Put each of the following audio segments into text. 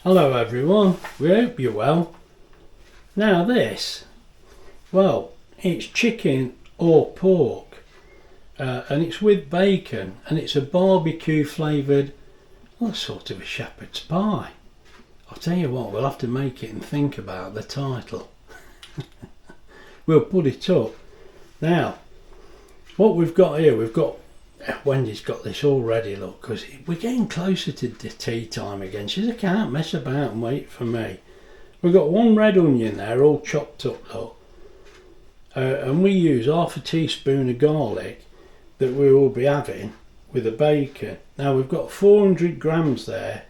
Hello everyone, we hope you're well. Now this, well, it's chicken or pork and it's with bacon and it's a barbecue flavoured, well, sort of a shepherd's pie. I'll tell you what, we'll have to make it and think about the title. We'll put it up. Now, what we've got here, Wendy's got this all ready, look, because we're getting closer to the tea time again. She says I can't mess about and wait for me. We've got one red onion there, all chopped up, look. And we use half a teaspoon of garlic that we will be having with the bacon. Now we've got 400 grams there,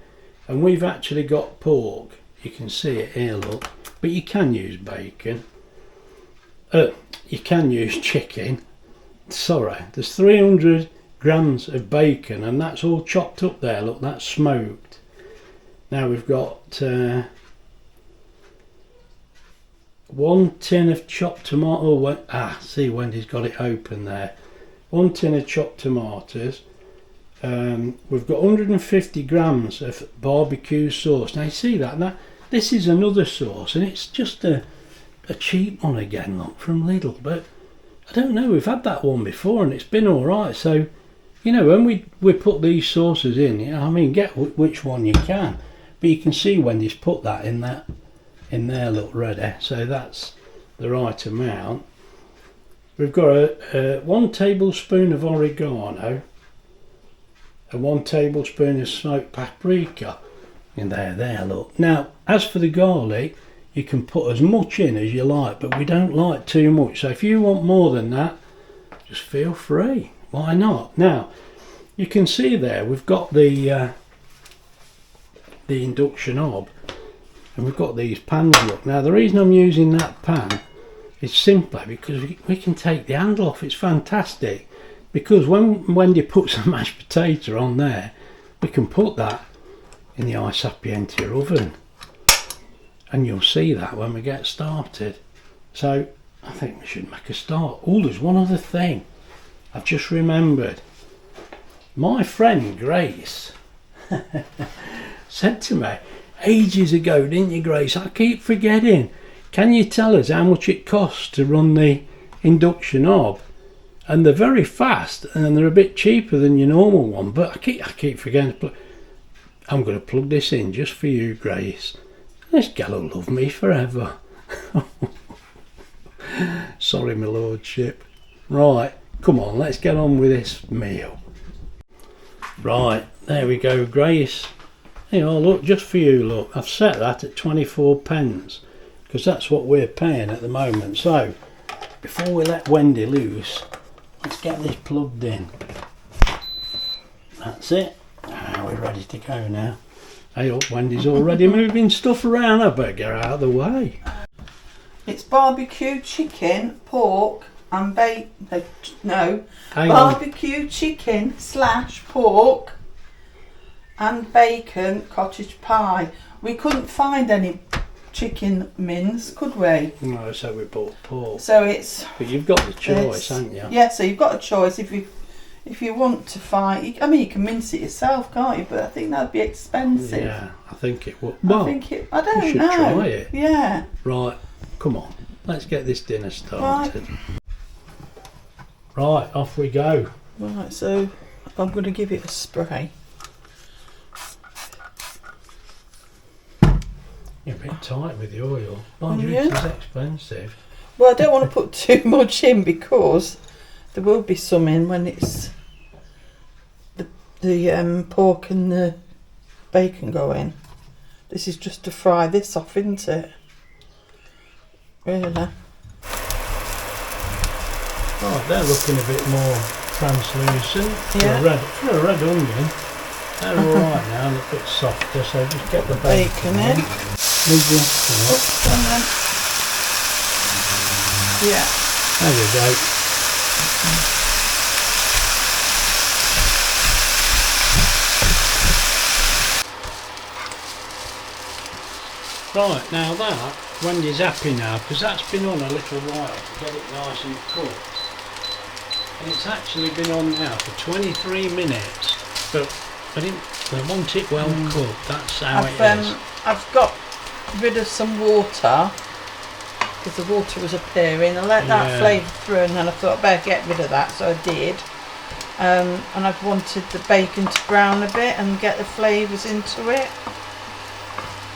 and we've actually got pork. You can see it here, look. But you can use bacon. You can use chicken. Sorry, there's 300 grams of bacon and that's all chopped up there, look, that's smoked. Now we've got 1 tin of chopped tomato. See, Wendy's got it open there. 1 tin of chopped tomatoes. We've got 150 grams of barbecue sauce. Now you see that this is another sauce and it's just a cheap one again, look, from Lidl, but I don't know, we've had that one before and it's been alright. So, you know, when we put these sauces in, you know, I mean, get which one you can, but you can see Wendy's put that in there, look, ready. So that's the right amount. We've got a 1 tablespoon of oregano and 1 tablespoon of smoked paprika in there, look. Now, as for the garlic, you can put as much in as you like, but we don't like too much. So if you want more than that, just feel free. Why not? Now, you can see there we've got the induction hob, and we've got these pans. Look, now the reason I'm using that pan is simply because we can take the handle off. It's fantastic because when Wendy puts a mashed potato on there, we can put that in the isapiente oven. And you'll see that when we get started. So I think we should make a start. Oh, there's one other thing I've just remembered. My friend Grace said to me ages ago, didn't you, Grace? I keep forgetting. Can you tell us how much it costs to run the induction hob? And they're very fast and they're a bit cheaper than your normal one, but I keep forgetting. I'm going to plug this in just for you, Grace. This gal will love me forever. Sorry, my lordship. Right, come on, let's get on with this meal. Right, there we go, Grace. You know, look, just for you, look, I've set that at 24 pence because that's what we're paying at the moment. So, before we let Wendy loose, let's get this plugged in. That's it. We're ready to go now. Hey, look, Wendy's already moving stuff around. I better get out of the way. It's barbecue chicken, pork and barbecue chicken / pork and bacon cottage pie. We couldn't find any chicken mince, could we? No, so we bought pork. So it's... But you've got the choice, haven't you? Yeah, so you've got a choice if you want to find. I mean, you can mince it yourself, can't you? But I think that'd be expensive. Yeah, I think it would. Well, I don't know. You should try it. Yeah. Right, come on. Let's get this dinner started. Right, off we go. Right, so I'm going to give it a spray. You're a bit tight with the oil. Mind you, it's expensive. Well, I don't want to put too much in because there will be some in when it's the pork and the bacon go in. This is just to fry this off, isn't it? Really. Oh, they're looking a bit more translucent. Yeah. For a red onion, they're alright now and a bit softer, so just get the bacon in. Medium. Yeah. There you go. Right, now that, Wendy's happy now, because that's been on a little while to get it nice and cooked. And it's actually been on now for 23 minutes, but I want it well cooked, that's how it is. I've got rid of some water because the water was appearing. I let that flavour through, and then I thought I better get rid of that, so I did. And I've wanted the bacon to brown a bit and get the flavours into it.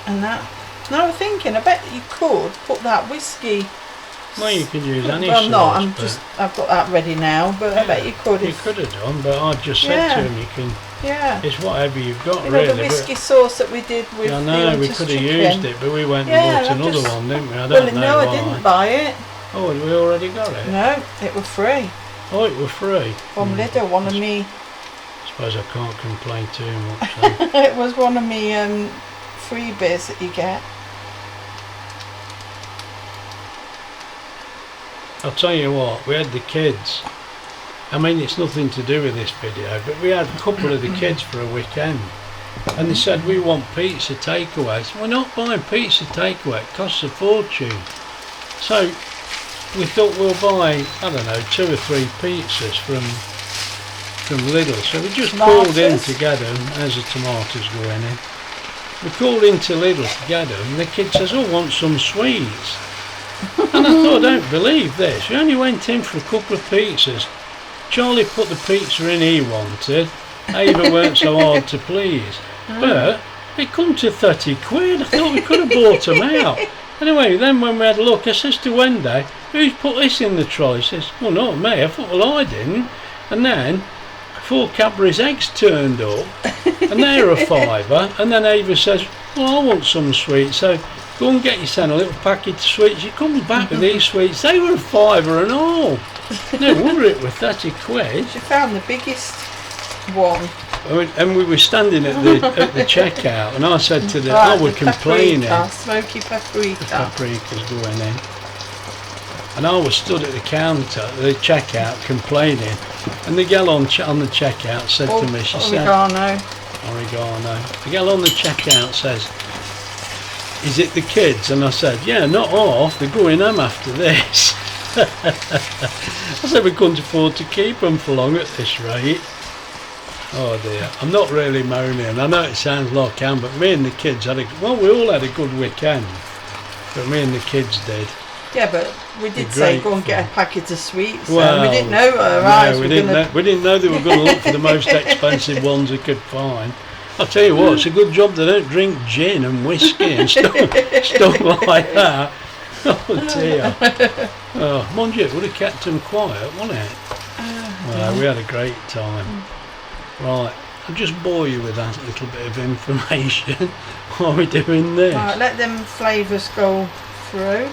And that. Now I'm thinking, I bet you could put that whiskey. Well, you could use any well, sauce. not. I've got that ready now, but I bet you could. You could have done, but I just said to him, you can. Yeah. It's whatever you've got, you really. know, the whiskey sauce that we did with I know, we could have used it, but we went and bought another one, didn't we? I don't know no, why. I didn't buy it. Oh, had we already got it? No, it was free. Oh, it was free? From Lidl, one of me. I suppose I can't complain too much then. It was one of me freebies that you get. I'll tell you what, we had the kids. I mean, it's nothing to do with this video, but we had a couple of the kids for a weekend. And they said, we want pizza takeaways. We're not buying pizza takeaway, it costs a fortune. So we thought we'll buy, I don't know, 2 or 3 pizzas from Lidl. So we just called in to get them. There's the tomatoes going in. We called into Lidl to get them, and the kid says, oh, I want some sweets. And I thought, I don't believe this. We only went in for a couple of pizzas. Charlie put the pizza in he wanted. Ava weren't so hard to please. But it come to 30 quid. I thought we could have bought them out. Anyway, then when we had a look, I says to Wendy, who's put this in the trolley? She says, well, not me. I thought, well, I didn't. And then 4 Cadbury's eggs turned up, and they're a £5. And then Ava says, well, I want some sweets. So go and get yourself a little packet of sweets. She comes back with these sweets. They were a £5 and all. No wonder it was 30 quid. She found the biggest one. And we were standing at the checkout, and I said to them, I was complaining. Smoky paprika. The paprika's going in. And I was stood at the counter, the checkout, complaining. And the girl on the checkout said to me, she said, Oregano. The girl on the checkout says, is it the kids? And I said, yeah, not off, they're going home after this. I said we couldn't afford to keep them for long at this rate. Oh dear, I'm not really moaning. I know it sounds like I am, but me and the kids we all had a good weekend. But me and the kids did. Yeah, but we did say go and get a packet of sweets. Well, we didn't know our eyes we didn't know they were going to look for the most expensive ones they could find. I'll tell you what, it's a good job they don't drink gin and whiskey and stuff like that. Oh dear. Oh, mind you, it would have kept them quiet, wouldn't it? Well, we had a great time. Right, I'll just bore you with that little bit of information while we're doing this. Right, let them flavours go through.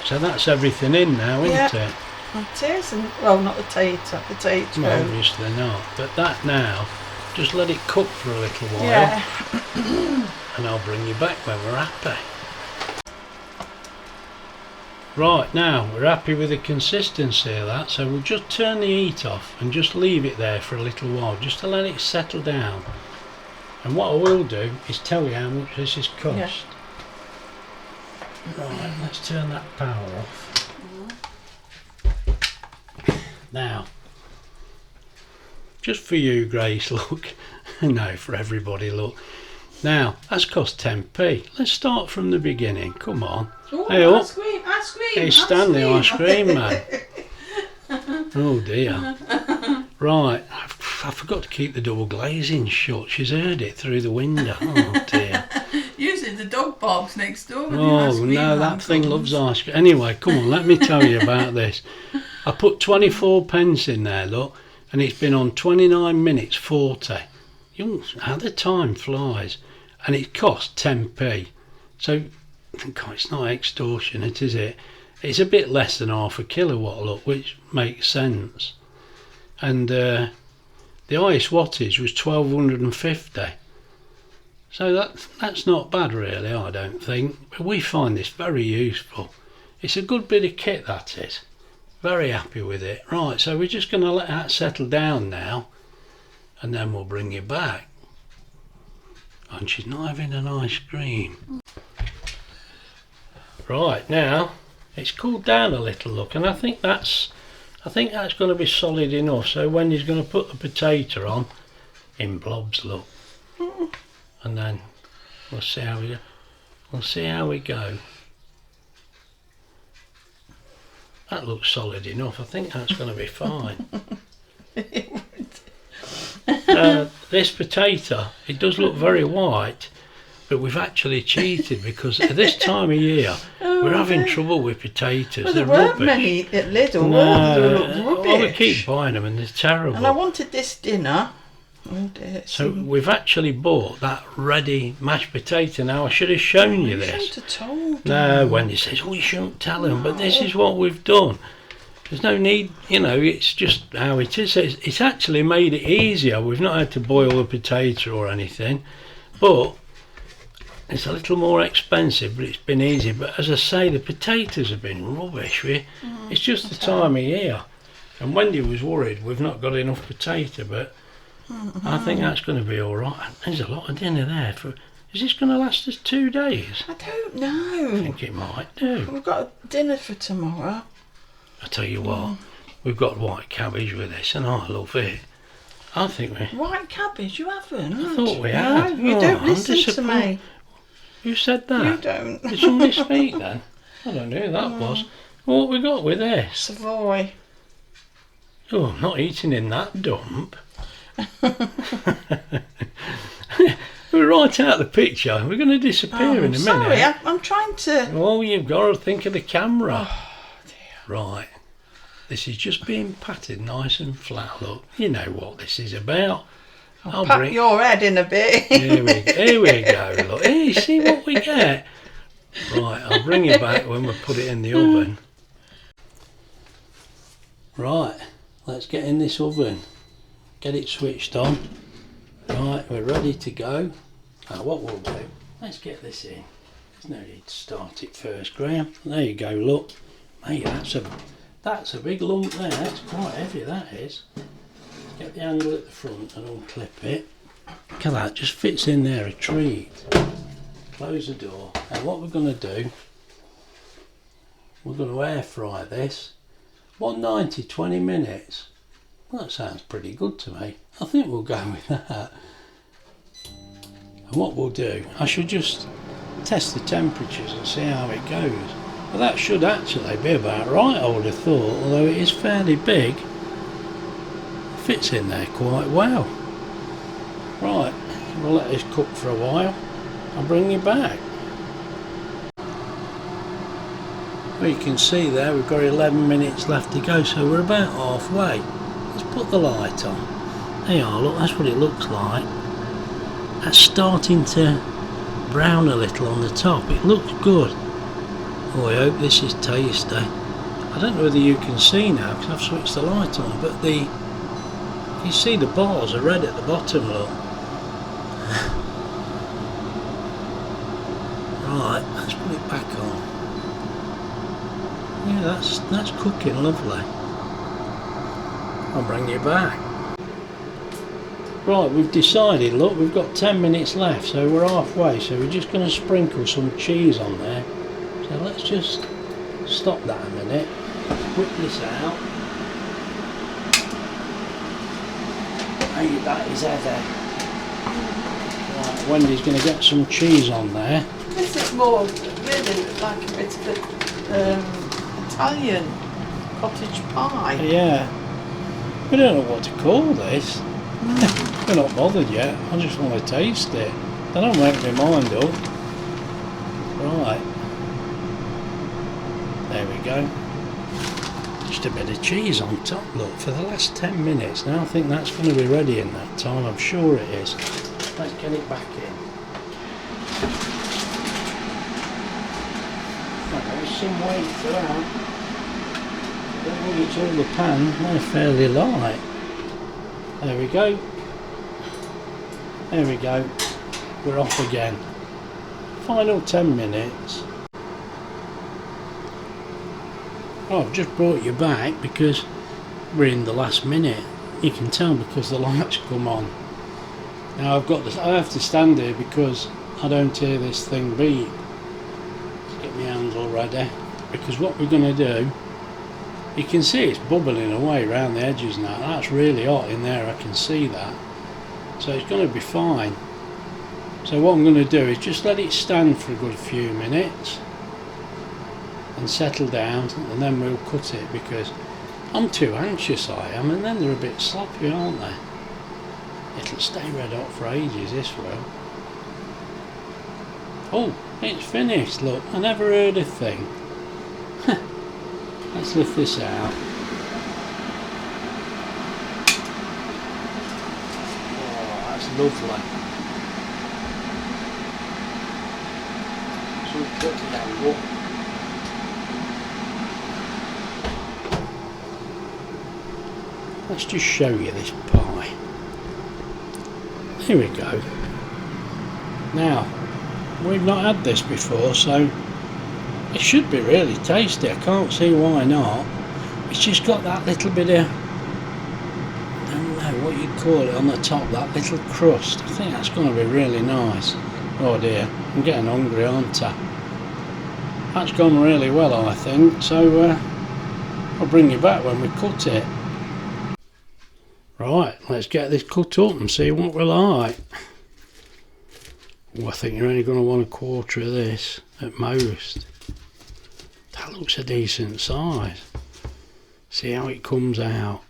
So that's everything in now, isn't it? It is, and well, not the potato. Well, obviously not, but that now, just let it cook for a little while. Yeah. And I'll bring you back when we're happy. Right, now we're happy with the consistency of that, so we'll just turn the heat off and just leave it there for a little while, just to let it settle down. And what I will do is tell you how much this has cost. Right, let's turn that power off. Now, just for you, Grace, look. No, for everybody, look. Now, that's cost 10p. Let's start from the beginning. Come on. Ooh, hey, ice cream. Hey, Stanley, ice cream, man. Oh dear. Right, I forgot to keep the double glazing shut. She's heard it through the window. Oh dear. Usually the dog barks next door. Oh no, that thing loves ice cream. Anyway, come on, let me tell you about this. I put 24 pence in there, look, and it's been on 29 minutes 40. How the time flies. And it cost 10p. So, God, it's not extortionate, is it? It's a bit less than half a kilowatt, look, which makes sense. And the highest wattage was 1250. So that's not bad, really, I don't think. But we find this very useful. It's a good bit of kit, that is. Very happy with it. Right, so we're just going to let that settle down now, and then we'll bring you back. And she's not having an ice cream. Right, now it's cooled down a little, look, and I think that's going to be solid enough. So when he's going to put the potato on in blobs, look, and then We'll see how we go. We'll see how we go. That looks solid enough. I think that's going to be fine. This potato, it does look very white, but we've actually cheated because at this time of year we're having trouble with potatoes. Well, they're there weren't rubbish. many at Lidl. They look rubbish. Oh, we keep buying them and they're terrible. And I wanted this dinner. Oh dear. So we've actually bought that ready mashed potato. Now I should have shown you this. You shouldn't have told No, them. Wendy says, oh, you shouldn't tell them, but this is what we've done. There's no need, you know, it's just how it is. It's actually made it easier. We've not had to boil the potato or anything, but it's a little more expensive, but it's been easy. But as I say, the potatoes have been rubbish. It's just the time of year. And Wendy was worried we've not got enough potato, but I think that's going to be all right. There's a lot of dinner there. Is this going to last us 2 days? I don't know. I think it might do. We've got a dinner for tomorrow. I tell you what, we've got white cabbage with this, and I love it. I think we. White cabbage? You haven't? I thought we had. No, you don't listen to me. Who said that? You don't. Did somebody speak then? I don't know who that was. What we got with this? Savoy. Oh, I'm not eating in that dump. We're right out of the picture. We're going to disappear in a minute. Sorry, I'm trying to. Oh, you've got to think of the camera. Oh, dear. Right. This is just being patted nice and flat. Look, you know what this is about. I'll pat your head in a bit. Here we go. Look, here, see what we get. Right, I'll bring you back when we put it in the oven. Right, let's get in this oven. Get it switched on. Right, we're ready to go. Now what we'll do, let's get this in. There's no need to start it first, Graham. There you go, look. Mate, that's a big lump there. That's quite heavy, that is. Get the angle at the front and unclip it. Look at that, just fits in there, a treat. Close the door. And what we're going to do, we're going to air fry this. 190, 20 minutes. Well, that sounds pretty good to me. I think we'll go with that. And what we'll do, I should just test the temperatures and see how it goes. Well, that should actually be about right, I would have thought, although it is fairly big. It fits in there quite well. Right, we'll let this cook for a while. I'll bring you back. Well, you can see there we've got 11 minutes left to go, so we're about halfway. Let's put the light on. There you are, look, that's what it looks like. That's starting to brown a little on the top. It looks good. Oh, I hope this is tasty. I don't know whether you can see now because I've switched the light on, but you see the bars are red at the bottom, look. Right, let's put it back on. Yeah, that's cooking lovely. I'll bring you back. Right, we've decided, look, we've got 10 minutes left, so we're halfway, so we're just going to sprinkle some cheese on there. So let's just stop that a minute, whip this out. Hey, that is heavy. Right, Wendy's going to get some cheese on there. This is more really like a bit of Italian cottage pie. Yeah. We don't know what to call this. We're not bothered yet. I just want to taste it. I don't make my mind up. Right. There we go. Just a bit of cheese on top, look, for the last 10 minutes. Now I think that's going to be ready in that time. I'm sure it is. Let's get it back in. There's some weight to that. Don't think it's all the pan. They're fairly light. There we go. There we go. We're off again. Final 10 minutes. Oh, I've just brought you back because we're in the last minute. You can tell because the lights come on. Now I have to stand here because I don't hear this thing beep. Let's get my hands all ready. Because what we're going to do, you can see it's bubbling away around the edges now. That's really hot in there, I can see that. So it's going to be fine. So what I'm going to do is just let it stand for a good few minutes and settle down, and then we'll cut it, because I'm too anxious, I am, and then they're a bit sloppy, aren't they? It'll stay red hot for ages, this will. Oh, it's finished, look, I never heard a thing. Let's lift this out. Oh, that's lovely. So we cut it out. Let's just show you this pie. Here we go. Now, we've not had this before, so it should be really tasty. I can't see why not. It's just got that little bit of, I don't know what you'd call it on the top, that little crust. I think that's going to be really nice. Oh dear, I'm getting hungry, aren't I? That's gone really well, I think, so I'll bring you back when we cut it. Right, let's get this cut up and see what we're like. Oh, I think you're only going to want a quarter of this at most. That looks a decent size. See how it comes out.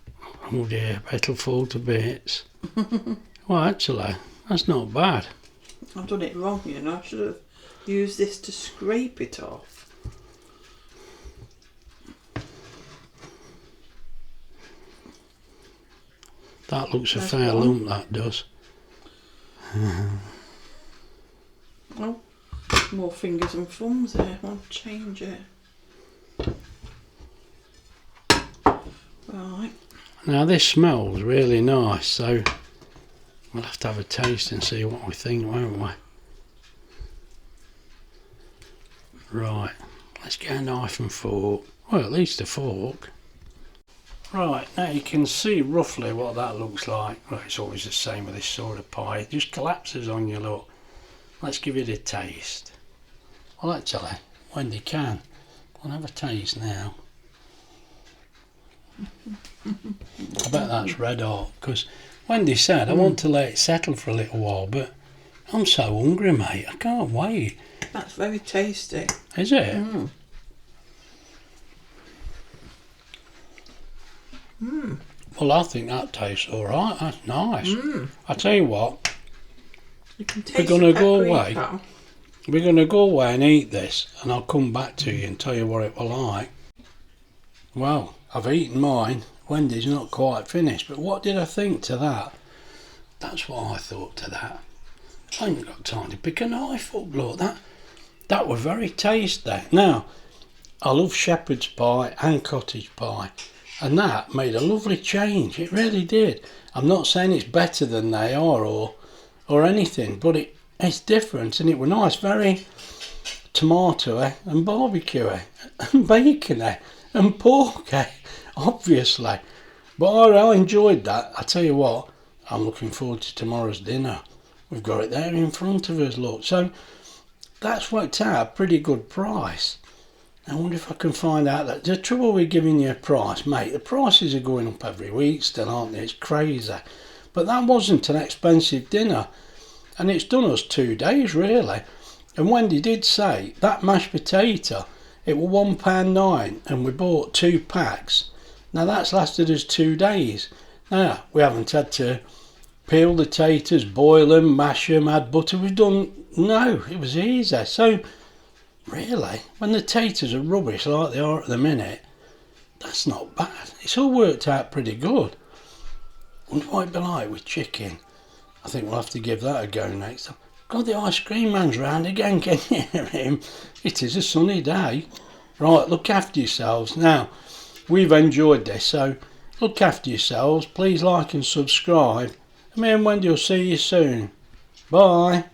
Oh dear, it'll fall to bits. Well, actually, that's not bad. I've done it wrong, you know. I should have used this to scrape it off. That looks a fair lump, that does. Oh, more fingers and thumbs there. I'll change it. Right. Now this smells really nice, so we'll have to have a taste and see what we think, won't we? Right, let's get a knife and fork. Well, at least a fork. Right, now you can see roughly what that looks like. Well, it's always the same with this sort of pie. It just collapses on you, look. Let's give it a taste. Well, actually, Wendy can. We'll have a taste now. I bet that's red hot, because Wendy said I want to let it settle for a little while, but I'm so hungry, mate. I can't wait. That's very tasty. Is it? Mm. Mm. Well, I think that tastes all right. That's nice. I tell you what, You can taste we're going to the go away. paprika. We're going to go away and eat this, and I'll come back to you and tell you what it will like. Well, I've eaten mine. Wendy's not quite finished, but what did I think to that? That's what I thought to that. I haven't got time to pick a knife up, look. That was very tasty. Now, I love shepherd's pie and cottage pie, and that made a lovely change. It really did. I'm not saying it's better than they are or anything, but it's different, and it was nice, very tomato-y and barbecue-y and bacon-y and pork-y, obviously. But I enjoyed that. I tell you what, I'm looking forward to tomorrow's dinner. We've got it there in front of us, look. So that's worked out a pretty good price. I wonder if I can find out that the trouble with giving you a price, mate, the prices are going up every week still, aren't they? It's crazy. But that wasn't an expensive dinner, and it's done us 2 days really. And Wendy did say that mashed potato, it was £1.09, and we bought 2 packs. Now that's lasted us 2 days. Now we haven't had to peel the taters, boil them, mash them, add butter. We've done, no, it was easy. So really, when the taters are rubbish like they are at the minute, that's not bad. It's all worked out pretty good. Wonder what it'd be like with chicken. I think we'll have to give that a go next time. God, the ice cream man's round again, can you hear him? It is a sunny day. Right, look after yourselves. Now, we've enjoyed this, so look after yourselves. Please like and subscribe. And me and Wendy will see you soon. Bye.